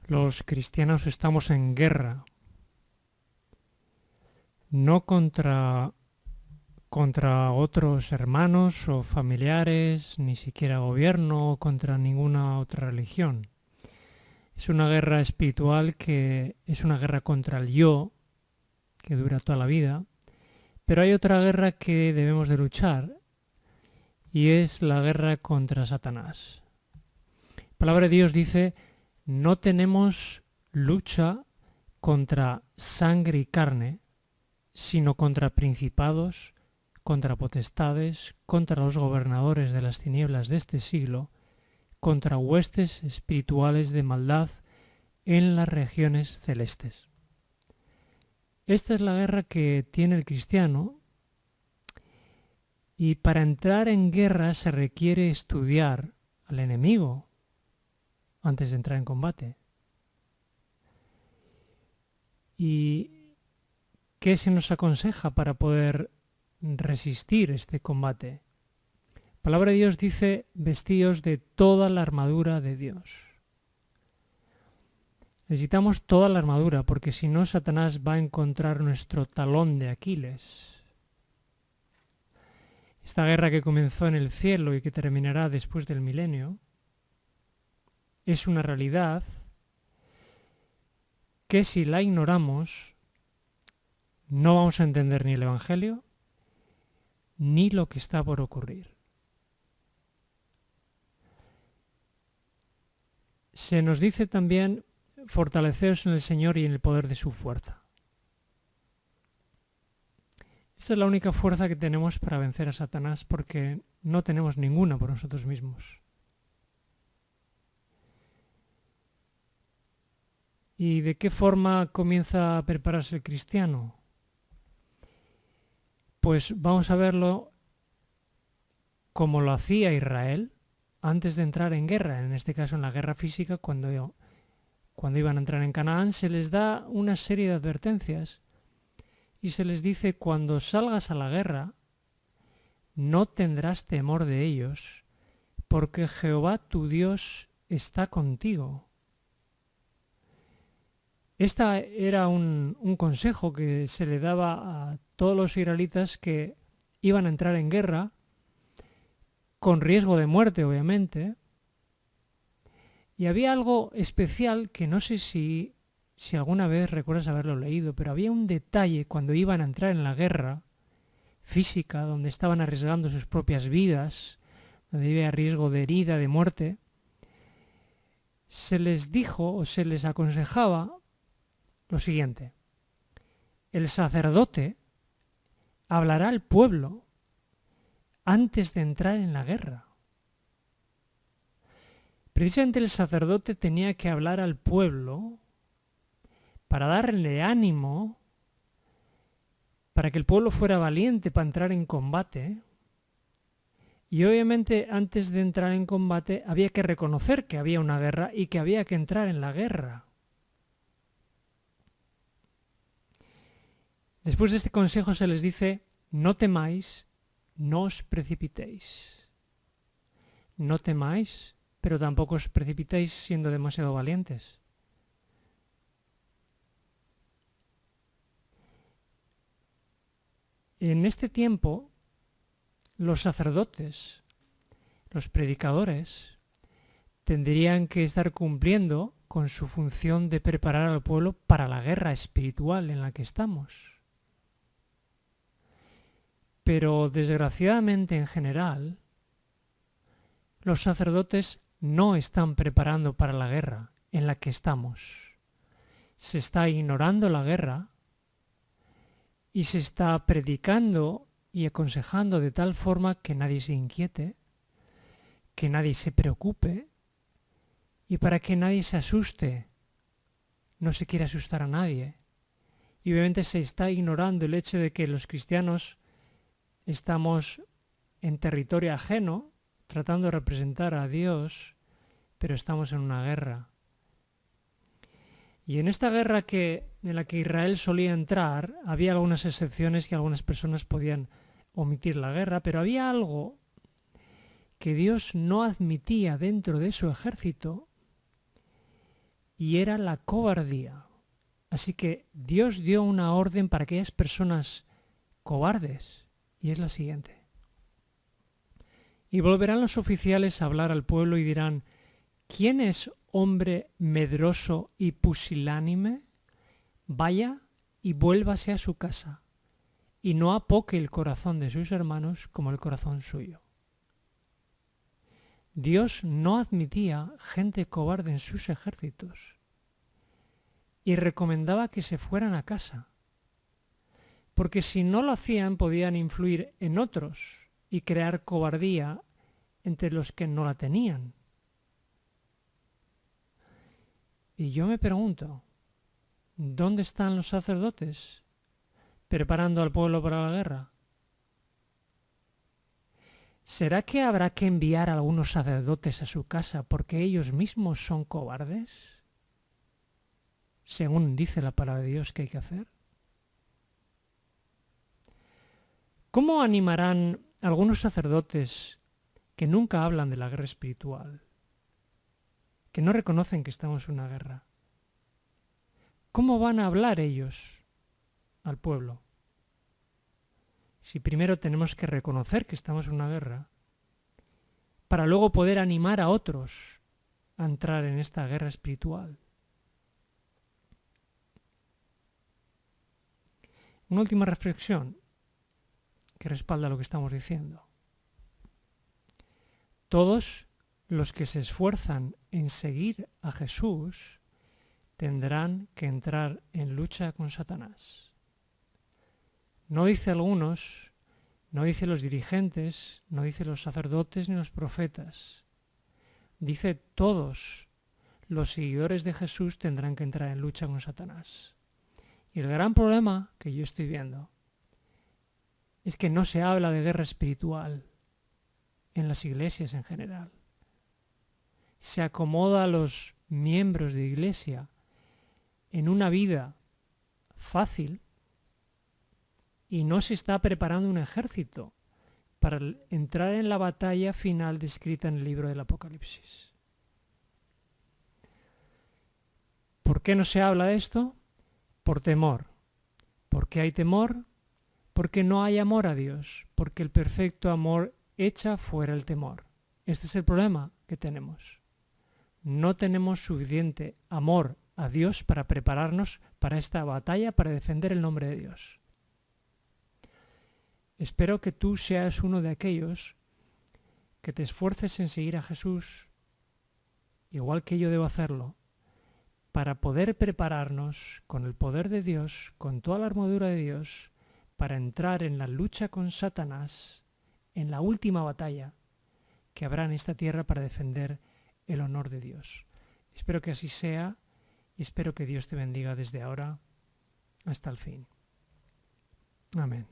Los cristianos estamos en guerra, no contra otros hermanos o familiares, ni siquiera gobierno o contra ninguna otra religión. Es una guerra espiritual que es una guerra contra el yo, que dura toda la vida, pero hay otra guerra que debemos de luchar y es la guerra contra Satanás. La palabra de Dios dice, no tenemos lucha contra sangre y carne, sino contra principados, contra potestades, contra los gobernadores de las tinieblas de este siglo, contra huestes espirituales de maldad en las regiones celestes. Esta es la guerra que tiene el cristiano y para entrar en guerra se requiere estudiar al enemigo antes de entrar en combate. ¿Y qué se nos aconseja para poder resistir este combate? La palabra de Dios dice, vestíos de toda la armadura de Dios. Necesitamos toda la armadura porque si no, Satanás va a encontrar nuestro talón de Aquiles. Esta guerra que comenzó en el cielo y que terminará después del milenio es una realidad que si la ignoramos no vamos a entender ni el Evangelio ni lo que está por ocurrir. Se nos dice también, fortaleceos en el Señor y en el poder de su fuerza. Esta es la única fuerza que tenemos para vencer a Satanás porque no tenemos ninguna por nosotros mismos. ¿Y de qué forma comienza a prepararse el cristiano? Pues vamos a verlo como lo hacía Israel antes de entrar en guerra, en este caso en la guerra física, cuando iban a entrar en Canaán, se les da una serie de advertencias y se les dice, cuando salgas a la guerra, no tendrás temor de ellos, porque Jehová tu Dios está contigo. Este era un consejo que se le daba a todos los israelitas que iban a entrar en guerra, con riesgo de muerte, obviamente. Y había algo especial que no sé si alguna vez recuerdas haberlo leído, pero había un detalle cuando iban a entrar en la guerra física, donde estaban arriesgando sus propias vidas, donde había riesgo de herida, de muerte. Se les dijo o se les aconsejaba lo siguiente: el sacerdote hablará al pueblo antes de entrar en la guerra. Precisamente el sacerdote tenía que hablar al pueblo para darle ánimo, para que el pueblo fuera valiente para entrar en combate. Y obviamente antes de entrar en combate había que reconocer que había una guerra y que había que entrar en la guerra. Después de este consejo se les dice, no temáis, no os precipitéis. No temáis, pero tampoco os precipitéis siendo demasiado valientes. En este tiempo, los sacerdotes, los predicadores, tendrían que estar cumpliendo con su función de preparar al pueblo para la guerra espiritual en la que estamos. Pero desgraciadamente en general, los sacerdotes no están preparando para la guerra en la que estamos. Se está ignorando la guerra y se está predicando y aconsejando de tal forma que nadie se inquiete, que nadie se preocupe y para que nadie se asuste. No se quiere asustar a nadie. Y obviamente se está ignorando el hecho de que los cristianos estamos en territorio ajeno, tratando de representar a Dios, pero estamos en una guerra. Y en esta guerra en la que Israel solía entrar, había algunas excepciones que algunas personas podían omitir la guerra, pero había algo que Dios no admitía dentro de su ejército, y era la cobardía. Así que Dios dio una orden para aquellas personas cobardes, y es la siguiente. Y volverán los oficiales a hablar al pueblo y dirán, ¿quién es hombre medroso y pusilánime? Vaya y vuélvase a su casa, y no apoque el corazón de sus hermanos como el corazón suyo. Dios no admitía gente cobarde en sus ejércitos y recomendaba que se fueran a casa, porque si no lo hacían podían influir en otros y crear cobardía entre los que no la tenían. Y yo me pregunto, ¿dónde están los sacerdotes preparando al pueblo para la guerra? ¿Será que habrá que enviar a algunos sacerdotes a su casa porque ellos mismos son cobardes? Según dice la palabra de Dios que hay que hacer. ¿Cómo animarán algunos sacerdotes que nunca hablan de la guerra espiritual, que no reconocen que estamos en una guerra? ¿Cómo van a hablar ellos al pueblo? Si primero tenemos que reconocer que estamos en una guerra, para luego poder animar a otros a entrar en esta guerra espiritual. Una última reflexión que respalda lo que estamos diciendo. Todos los que se esfuerzan en seguir a Jesús tendrán que entrar en lucha con Satanás. No dice algunos, no dice los dirigentes, no dice los sacerdotes ni los profetas. Dice todos los seguidores de Jesús tendrán que entrar en lucha con Satanás. Y el gran problema que yo estoy viendo es que no se habla de guerra espiritual en las iglesias en general. Se acomoda a los miembros de iglesia en una vida fácil y no se está preparando un ejército para entrar en la batalla final descrita en el libro del Apocalipsis. ¿Por qué no se habla de esto? Por temor. ¿Por qué hay temor? Porque no hay amor a Dios, porque el perfecto amor echa fuera el temor. Este es el problema que tenemos. No tenemos suficiente amor a Dios para prepararnos para esta batalla, para defender el nombre de Dios. Espero que tú seas uno de aquellos que te esfuerces en seguir a Jesús, igual que yo debo hacerlo, para poder prepararnos con el poder de Dios, con toda la armadura de Dios, para entrar en la lucha con Satanás, en la última batalla que habrá en esta tierra para defender el honor de Dios. Espero que así sea y espero que Dios te bendiga desde ahora hasta el fin. Amén.